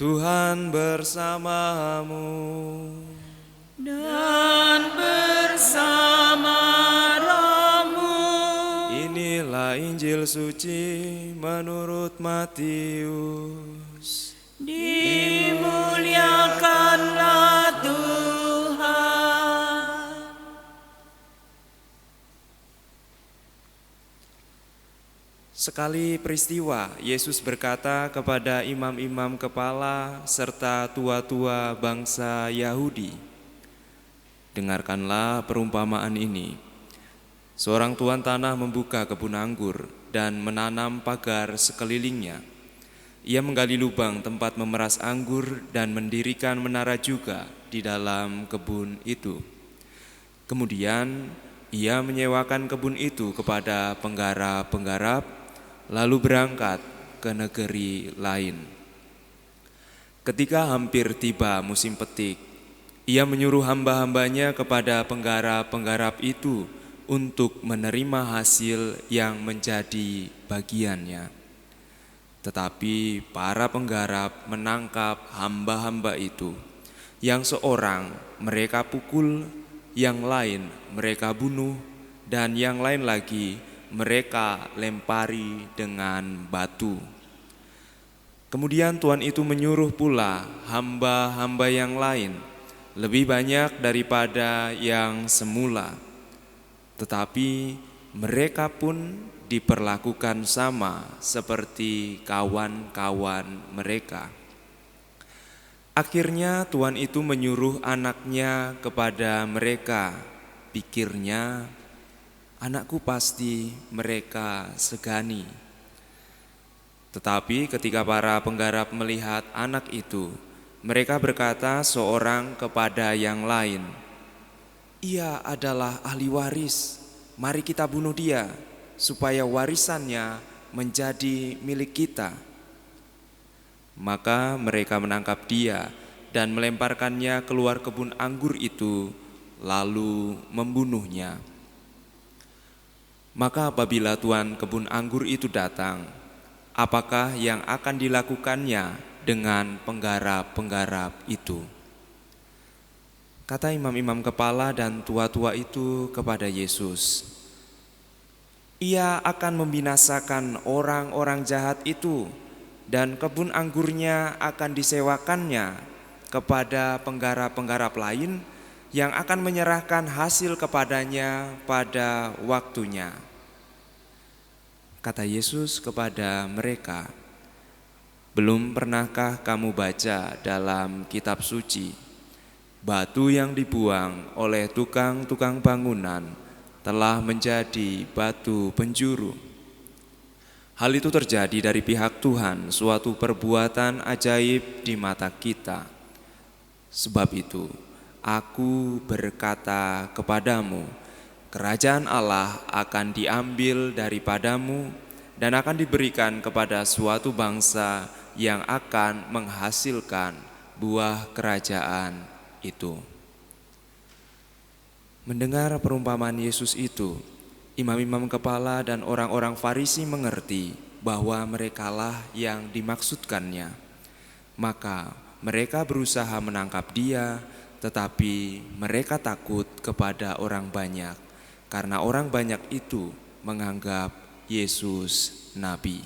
Tuhan bersamamu. Dan bersama rohmu. Inilah Injil suci menurut Matius. Dimuliakanlah Tuhan. Sekali peristiwa, Yesus berkata kepada imam-imam kepala serta tua-tua bangsa Yahudi, "Dengarkanlah perumpamaan ini. Seorang tuan tanah membuka kebun anggur dan menanam pagar sekelilingnya. Ia menggali lubang tempat memeras anggur dan mendirikan menara juga di dalam kebun itu. Kemudian ia menyewakan kebun itu kepada penggarap-penggarap, lalu berangkat ke negeri lain. Ketika hampir tiba musim petik, ia menyuruh hamba-hambanya kepada penggarap-penggarap itu untuk menerima hasil yang menjadi bagiannya. Tetapi para penggarap menangkap hamba-hamba itu, yang seorang mereka pukul, yang lain mereka bunuh, dan yang lain lagi mereka lempari dengan batu. Kemudian Tuhan itu menyuruh pula hamba-hamba yang lain, lebih banyak daripada yang semula. Tetapi mereka pun diperlakukan sama seperti kawan-kawan mereka. Akhirnya Tuhan itu menyuruh anaknya kepada mereka. Pikirnya, anakku pasti mereka segani. Tetapi ketika para penggarap melihat anak itu, mereka berkata seorang kepada yang lain, "Ia adalah ahli waris, mari kita bunuh dia, supaya warisannya menjadi milik kita." Maka mereka menangkap dia dan melemparkannya keluar kebun anggur itu, lalu membunuhnya. Maka apabila tuan kebun anggur itu datang, apakah yang akan dilakukannya dengan penggarap-penggarap itu? Kata imam-imam kepala dan tua-tua itu kepada Yesus, "Ia akan membinasakan orang-orang jahat itu, dan kebun anggurnya akan disewakannya kepada penggarap-penggarap lain yang akan menyerahkan hasil kepadanya pada waktunya." Kata Yesus kepada mereka, "Belum pernahkah kamu baca dalam kitab suci, batu yang dibuang oleh tukang-tukang bangunan telah menjadi batu penjuru? Hal itu terjadi dari pihak Tuhan, suatu perbuatan ajaib di mata kita. Sebab itu, Aku berkata kepadamu, kerajaan Allah akan diambil daripadamu dan akan diberikan kepada suatu bangsa yang akan menghasilkan buah kerajaan itu." Mendengar perumpamaan Yesus itu, imam-imam kepala dan orang-orang Farisi mengerti bahwa merekalah yang dimaksudkannya. Maka mereka berusaha menangkap dia, tetapi mereka takut kepada orang banyak, karena orang banyak itu menganggap Yesus nabi.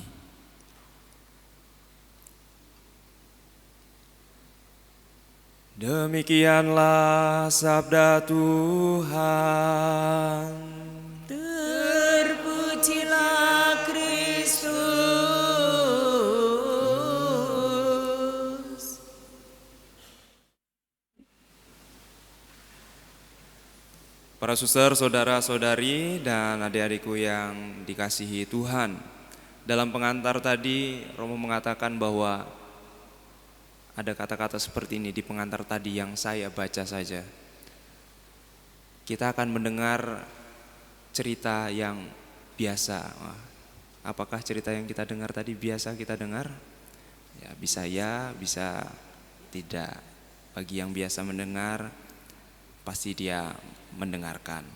Demikianlah sabda Tuhan. Terpujilah Kristus. Para suster, saudara-saudari, dan adik-adikku yang dikasihi Tuhan, dalam pengantar tadi Romo mengatakan bahwa ada kata-kata seperti ini di pengantar tadi yang saya baca saja. Kita akan mendengar cerita yang biasa. Apakah cerita yang kita dengar tadi biasa kita dengar? Ya, bisa tidak. Bagi yang biasa mendengar, pasti dia mendengarkan.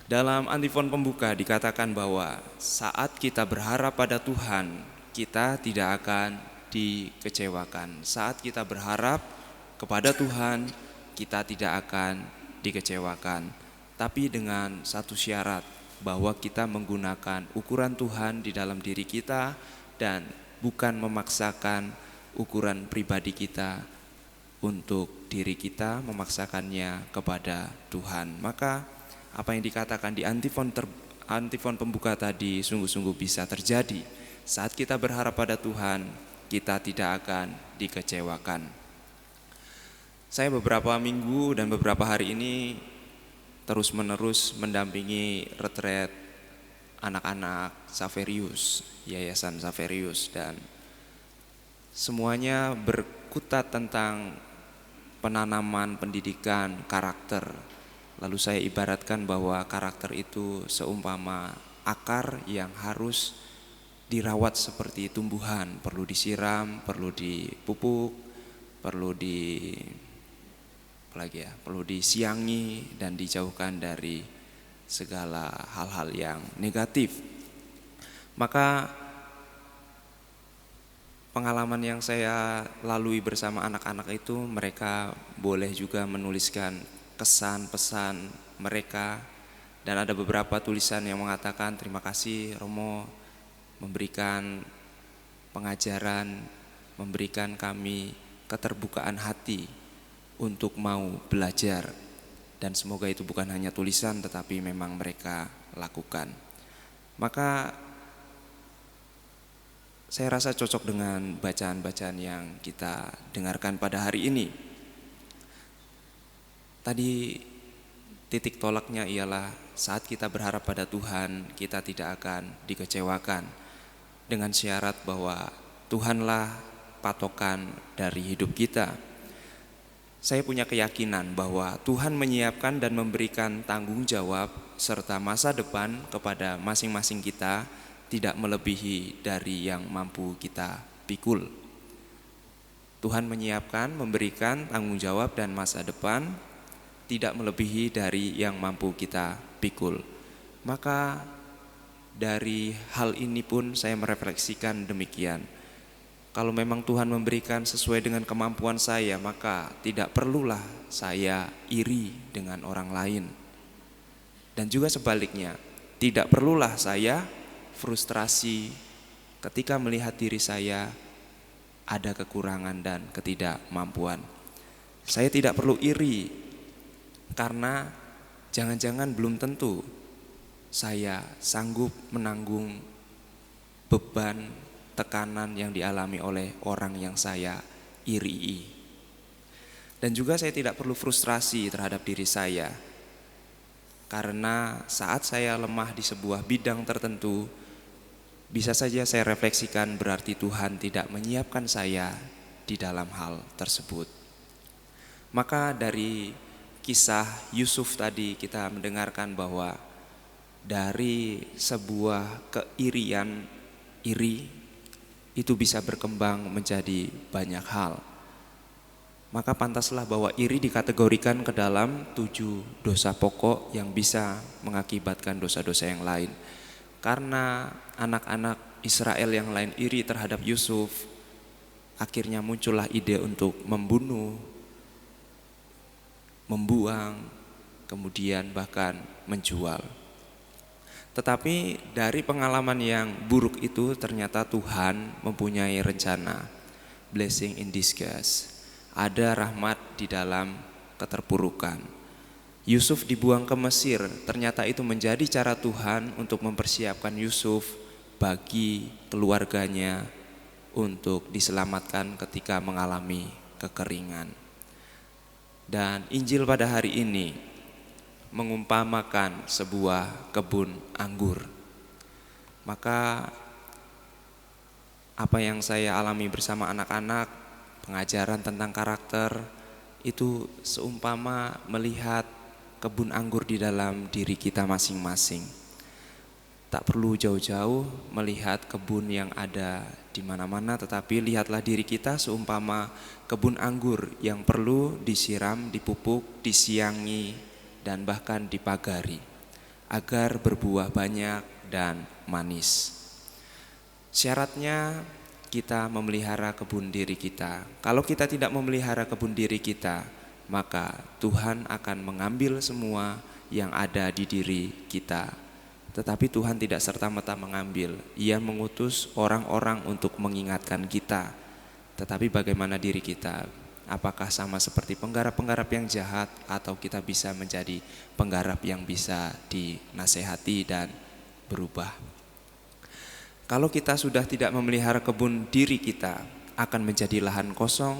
Dalam antifon pembuka dikatakan bahwa saat kita berharap pada Tuhan, kita tidak akan dikecewakan. Saat kita berharap kepada Tuhan, kita tidak akan dikecewakan. Tapi dengan satu syarat, bahwa kita menggunakan ukuran Tuhan di dalam diri kita dan bukan memaksakan ukuran pribadi kita untuk diri kita, memaksakannya kepada Tuhan. Maka apa yang dikatakan di antifon pembuka tadi sungguh-sungguh bisa terjadi. Saat kita berharap pada Tuhan, kita tidak akan dikecewakan. Saya beberapa minggu dan beberapa hari ini terus-menerus mendampingi retret anak-anak Xaverius, Yayasan Xaverius, dan semuanya berkutat tentang penanaman pendidikan karakter. Lalu saya ibaratkan bahwa karakter itu seumpama akar yang harus dirawat seperti tumbuhan, perlu disiram, perlu dipupuk, perlu disiangi dan dijauhkan dari segala hal-hal yang negatif. Maka pengalaman yang saya lalui bersama anak-anak itu, mereka boleh juga menuliskan kesan pesan mereka, dan ada beberapa tulisan yang mengatakan terima kasih Romo memberikan pengajaran, memberikan kami keterbukaan hati untuk mau belajar, dan semoga itu bukan hanya tulisan tetapi memang mereka lakukan. Maka saya rasa cocok dengan bacaan-bacaan yang kita dengarkan pada hari ini. Tadi titik tolaknya ialah saat kita berharap pada Tuhan, kita tidak akan dikecewakan, dengan syarat bahwa Tuhanlah patokan dari hidup kita. Saya punya keyakinan bahwa Tuhan menyiapkan dan memberikan tanggung jawab serta masa depan kepada masing-masing kita tidak melebihi dari yang mampu kita pikul. Tuhan menyiapkan, memberikan tanggung jawab dan masa depan tidak melebihi dari yang mampu kita pikul. Maka dari hal ini pun saya merefleksikan demikian. Kalau memang Tuhan memberikan sesuai dengan kemampuan saya, maka tidak perlulah saya iri dengan orang lain. Dan juga sebaliknya, tidak perlulah saya frustrasi ketika melihat diri saya ada kekurangan dan ketidakmampuan. Saya tidak perlu iri karena jangan-jangan belum tentu saya sanggup menanggung beban tekanan yang dialami oleh orang yang saya irii. Dan juga saya tidak perlu frustrasi terhadap diri saya, karena saat saya lemah di sebuah bidang tertentu, bisa saja saya refleksikan berarti Tuhan tidak menyiapkan saya di dalam hal tersebut. Maka dari kisah Yusuf tadi kita mendengarkan bahwa dari sebuah keirian, iri itu bisa berkembang menjadi banyak hal. Maka pantaslah bahwa iri dikategorikan ke dalam 7 dosa pokok yang bisa mengakibatkan dosa-dosa yang lain. Karena anak-anak Israel yang lain iri terhadap Yusuf, akhirnya muncullah ide untuk membunuh, membuang, kemudian bahkan menjual. Tetapi dari pengalaman yang buruk itu ternyata Tuhan mempunyai rencana, blessing in disguise. Ada rahmat di dalam keterpurukan. Yusuf dibuang ke Mesir, ternyata itu menjadi cara Tuhan untuk mempersiapkan Yusuf bagi keluarganya untuk diselamatkan ketika mengalami kekeringan. Dan Injil pada hari ini mengumpamakan sebuah kebun anggur. Maka apa yang saya alami bersama anak-anak, pengajaran tentang karakter, itu seumpama melihat kebun anggur di dalam diri kita masing-masing. Tak perlu jauh-jauh melihat kebun yang ada di mana-mana, tetapi lihatlah diri kita seumpama kebun anggur yang perlu disiram, dipupuk, disiangi, dan bahkan dipagari agar berbuah banyak dan manis. Syaratnya kita memelihara kebun diri kita. Kalau kita tidak memelihara kebun diri kita, maka Tuhan akan mengambil semua yang ada di diri kita. Tetapi Tuhan tidak serta-merta mengambil. Ia mengutus orang-orang untuk mengingatkan kita. Tetapi bagaimana diri kita? Apakah sama seperti penggarap-penggarap yang jahat, atau kita bisa menjadi penggarap yang bisa dinasehati dan berubah? Kalau kita sudah tidak memelihara kebun diri kita, akan menjadi lahan kosong,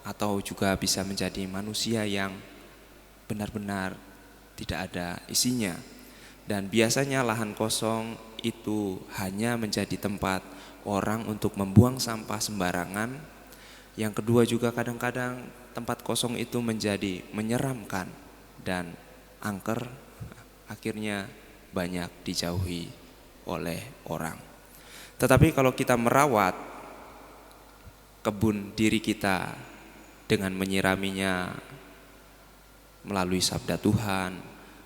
atau juga bisa menjadi manusia yang benar-benar tidak ada isinya. Dan biasanya lahan kosong itu hanya menjadi tempat orang untuk membuang sampah sembarangan. Yang kedua juga kadang-kadang tempat kosong itu menjadi menyeramkan dan angker, akhirnya banyak dijauhi oleh orang. Tetapi kalau kita merawat kebun diri kita dengan menyiraminya melalui sabda Tuhan,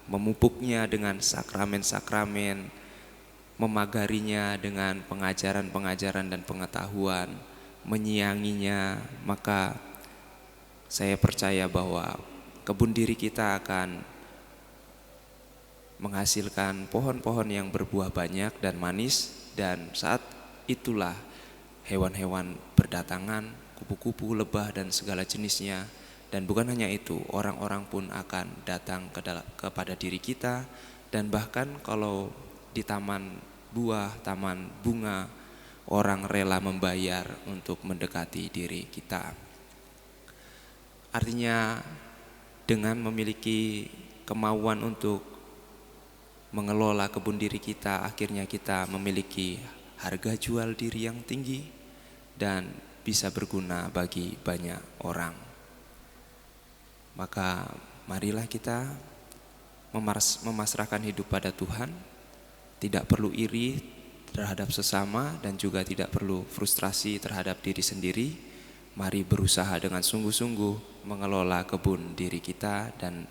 memupuknya dengan sakramen-sakramen, memagarinya dengan pengajaran-pengajaran dan pengetahuan, menyianginya, maka saya percaya bahwa kebun diri kita akan menghasilkan pohon-pohon yang berbuah banyak dan manis. Dan saat itulah hewan-hewan berdatangan, kupu-kupu, lebah dan segala jenisnya. Dan bukan hanya itu, orang-orang pun akan datang kepada diri kita. Dan bahkan kalau di taman buah, taman bunga, orang rela membayar untuk mendekati diri kita. Artinya dengan memiliki kemauan untuk mengelola kebun diri kita, akhirnya kita memiliki harga jual diri yang tinggi dan bisa berguna bagi banyak orang. Maka marilah kita memasrahkan hidup pada Tuhan, tidak perlu iri terhadap sesama dan juga tidak perlu frustrasi terhadap diri sendiri. Mari berusaha dengan sungguh-sungguh mengelola kebun diri kita dan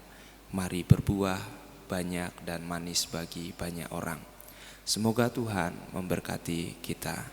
mari berbuah banyak dan manis bagi banyak orang. Semoga Tuhan memberkati kita.